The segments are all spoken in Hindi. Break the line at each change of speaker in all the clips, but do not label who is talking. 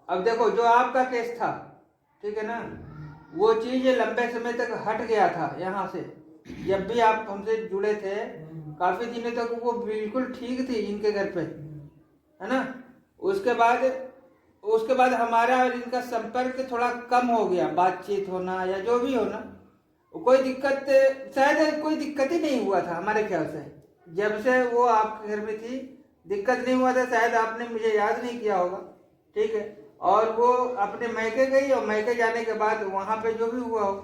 अब देखो जो आपका केस था, ठीक है ना, वो चीज लंबे समय तक हट गया था यहाँ से। जब भी आप हमसे जुड़े थे काफी दिनों तक वो बिल्कुल ठीक थी इनके घर पे, है ना। उसके बाद हमारा और इनका संपर्क थोड़ा कम हो गया, बातचीत होना या जो भी होना। कोई दिक्कत, शायद कोई दिक्कत ही नहीं हुआ था हमारे ख्याल से। जब से वो आपके घर में थी दिक्कत नहीं हुआ था, शायद आपने मुझे याद नहीं किया होगा, ठीक है। और वो अपने मैके गई और मैके जाने के बाद वहां पे जो भी हुआ हो,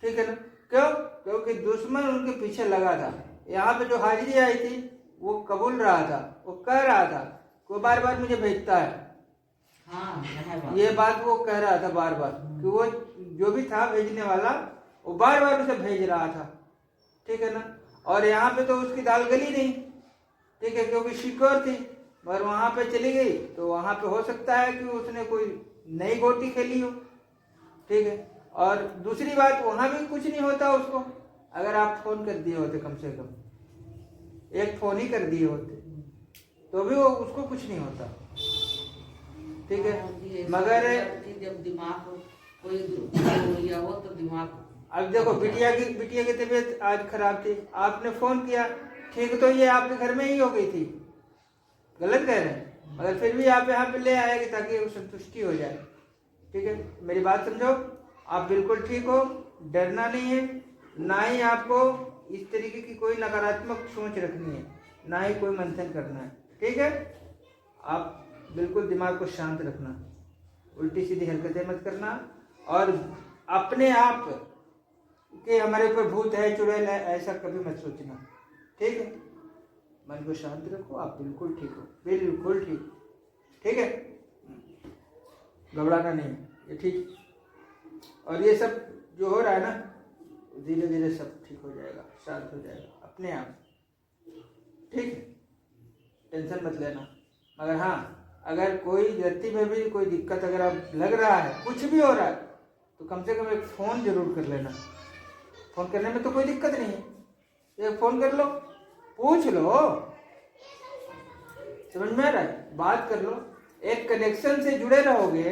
ठीक है ना। क्यों? क्योंकि दुश्मन उनके पीछे लगा था। यहाँ पे जो हाजिरी आई थी वो कबूल रहा था, वो कह रहा था, वो बार बार मुझे भेजता है। हाँ, ये बात वो कह रहा था बार बार कि वो जो भी था भेजने वाला वो बार बार उसे भेज रहा था, ठीक है ना। और यहाँ पे तो उसकी दाल गली नहीं, ठीक है, क्योंकि शिकोर थी। और वहां पे चली गई तो वहां पे हो सकता है कि उसने कोई नई गोटी खेली हो, ठीक है। और दूसरी बात, वहां भी कुछ नहीं होता उसको, अगर आप फोन कर दिए होते, कम से कम एक फोन ही कर दिए होते तो भी वो उसको कुछ नहीं होता, ठीक है। मगर
जब दिमाग कोई हो तो दिमाग,
अब देखो बिटिया की तबीयत आज खराब थी, आपने फोन किया, ठीक, तो ये आपके घर में ही हो गई थी, गलत कह रहे हैं, मगर फिर भी आप यहाँ पे ले आएगी ताकि वो संतुष्टि हो जाए, ठीक है। मेरी बात समझो, आप बिल्कुल ठीक हो, डरना नहीं है, ना ही आपको इस तरीके की कोई नकारात्मक सोच रखनी है, ना ही कोई मंथन करना है, ठीक है। आप बिल्कुल दिमाग को शांत रखना, उल्टी सीधी हरकतें मत करना, और अपने आप कि हमारे ऊपर भूत है, चुड़ैल है, ऐसा कभी मत सोचना, ठीक है। मन को शांत रखो, आप बिल्कुल ठीक हो, बिल्कुल ठीक, ठीक है। घबराना नहीं, ये ठीक। और ये सब जो हो रहा है ना, धीरे धीरे सब ठीक हो जाएगा, शांत हो जाएगा अपने आप, ठीक है। टेंशन मत लेना। मगर हाँ, अगर कोई व्यक्ति में भी कोई दिक्कत अगर आप लग रहा है, कुछ भी हो रहा है, तो कम से कम एक फोन जरूर कर लेना। फोन करने में तो कोई दिक्कत नहीं है, एक फोन कर लो, पूछ लो, समझ में आ रहा है, बात कर लो। एक कनेक्शन से जुड़े रहोगे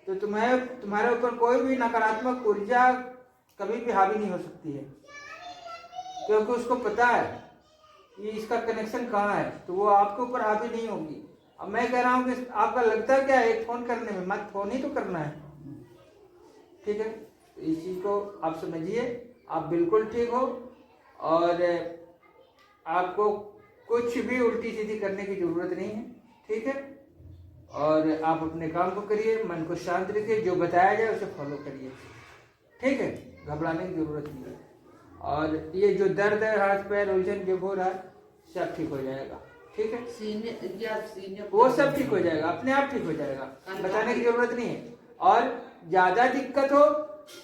तो तुम्हारे ऊपर कोई भी नकारात्मक ऊर्जा कभी भी हावी नहीं हो सकती है, क्योंकि उसको पता है कि इसका कनेक्शन कहाँ है, तो वो आपके ऊपर हावी नहीं होगी। अब मैं कह रहा हूँ कि आपका लगता है क्या एक फोन करने में, मत, फोन ही तो करना है, ठीक है। इस चीज को आप समझिए, आप बिल्कुल ठीक हो, और आपको कुछ भी उल्टी सीधी करने की जरूरत नहीं है, ठीक है। और आप अपने काम को करिए, मन को शांत रखिए, जो बताया जाए उसे फॉलो करिए, ठीक है। घबराने की जरूरत नहीं है। और ये जो दर्द है, हाथ पैर उलझन जो हो रहा है, सब ठीक हो जाएगा, ठीक है। सीने वो सब ठीक हो जाएगा, अपने आप ठीक हो जाएगा, बताने की जरूरत नहीं है। और ज्यादा दिक्कत हो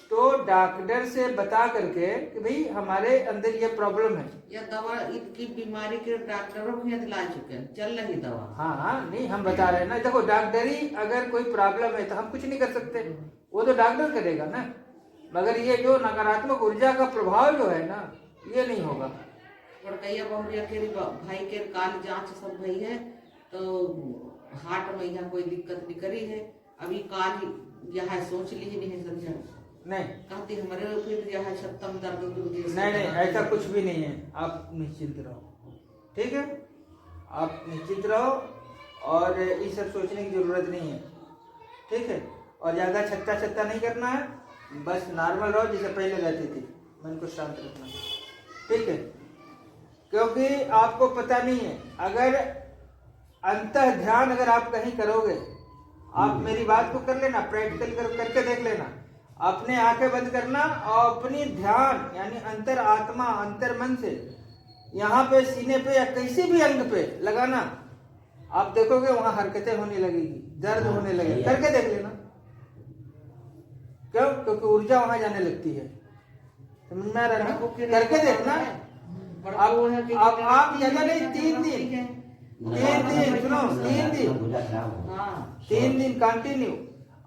तो डॉक्टर से बता करके कि भाई हमारे अंदर ये प्रॉब्लम है,
या दवा इनकी बीमारी के डॉक्टरों को दिला चुके हैं, चल रही दवा।
हाँ, नहीं हम बता रहे हैं ना, देखो डॉक्टरी अगर कोई प्रॉब्लम है तो हम कुछ नहीं कर सकते, वो तो डॉक्टर करेगा ना। मगर ये जो नकारात्मक ऊर्जा का प्रभाव जो है ना, ये नहीं होगा।
बड़कैया बहुरिया के भाई के काल जांच सब भई है, तो हार्ट में यहाँ कोई दिक्कत नहीं करी है, अभी काल यहाँ सोच ली नहीं है, समझा
नहीं
कहती हमारे फिर यहाँ सप्तम दर्द
नहीं, ऐसा कुछ भी नहीं है, आप निश्चिंत रहो, ठीक है। आप निश्चिंत रहो, और ये सब सोचने की जरूरत नहीं है, ठीक है। और ज्यादा छत्ता नहीं करना है, बस नॉर्मल रहो जैसे पहले रहती थी, मन को शांत रखना, ठीक है। क्योंकि आपको पता नहीं है, अगर अंतः ध्यान अगर आप कहीं करोगे, आप मेरी बात को कर लेना, प्रैक्टिकल करके देख लेना, अपने आंखें बंद करना और अपनी ध्यान यानी अंतर आत्मा, अंतर मन से यहाँ पे सीने पे या किसी भी अंग पे लगाना, आप देखोगे वहां हरकतें होने लगेगी, दर्द होने लगेगा, करके देख लेना। क्यों? क्योंकि ऊर्जा वहां जाने लगती है, समझ में आ रहा है? करके देखना। आप ज्यादा नहीं, 3 दिन कंटिन्यू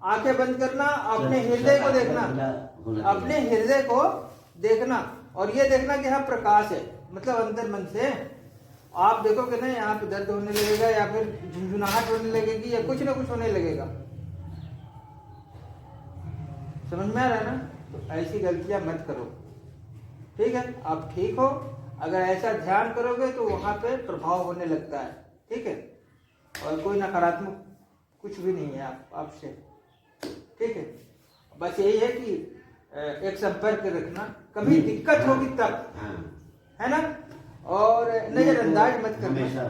आंखें बंद करना, अपने हृदय को देखना, अपने हृदय को देखना, और ये देखना कि हाँ प्रकाश है, मतलब अंतर मन से, आप देखोगे ना यहाँ पे दर्द होने लगेगा या फिर झुंझुनाहट होने लगेगी या कुछ ना कुछ होने लगेगा। समझ में आ रहा है ना? तो ऐसी गलतियां मत करो, ठीक है? आप ठीक हो, अगर ऐसा ध्यान करोगे तो वहां पे प्रभाव होने लगता है, ठीक है? और कोई नकारात्मक कुछ भी नहीं है आपसे, ठीक है? बस यही है कि एक संपर्क रखना, कभी दिक्कत होगी तब, है ना? और नजरअंदाज मत करना,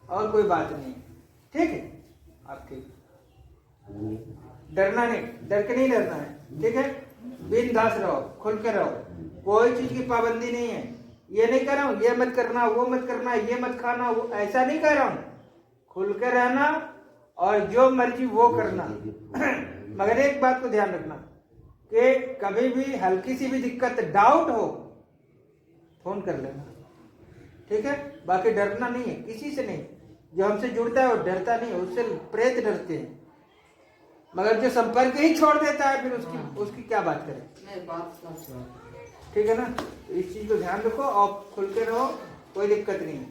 और कोई बात नहीं, ठीक है? आप ठीक, डरना नहीं, डर के नहीं डरना है, ठीक है? बिंदास रहो, खुल के रहो, कोई चीज की पाबंदी नहीं है। ये नहीं कह रहा हूँ ये मत करना, वो मत करना, ये मत खाना, वो ऐसा नहीं कह रहा हूँ। खुल के रहना और जो मर्जी वो करना। मगर एक बात को ध्यान रखना कि कभी भी हल्की सी भी दिक्कत, डाउट हो, फोन कर लेना, ठीक है? बाकी डरना नहीं है किसी से नहीं। जो हमसे जुड़ता है वो डरता नहीं है, उससे प्रेत डरते हैं। मगर जो संपर्क ही छोड़ देता है फिर उसकी क्या बात करें?
नहीं, बात सच है।
ठीक है ना? तो इस चीज को ध्यान रखो और खुल के रहो, कोई दिक्कत नहीं है।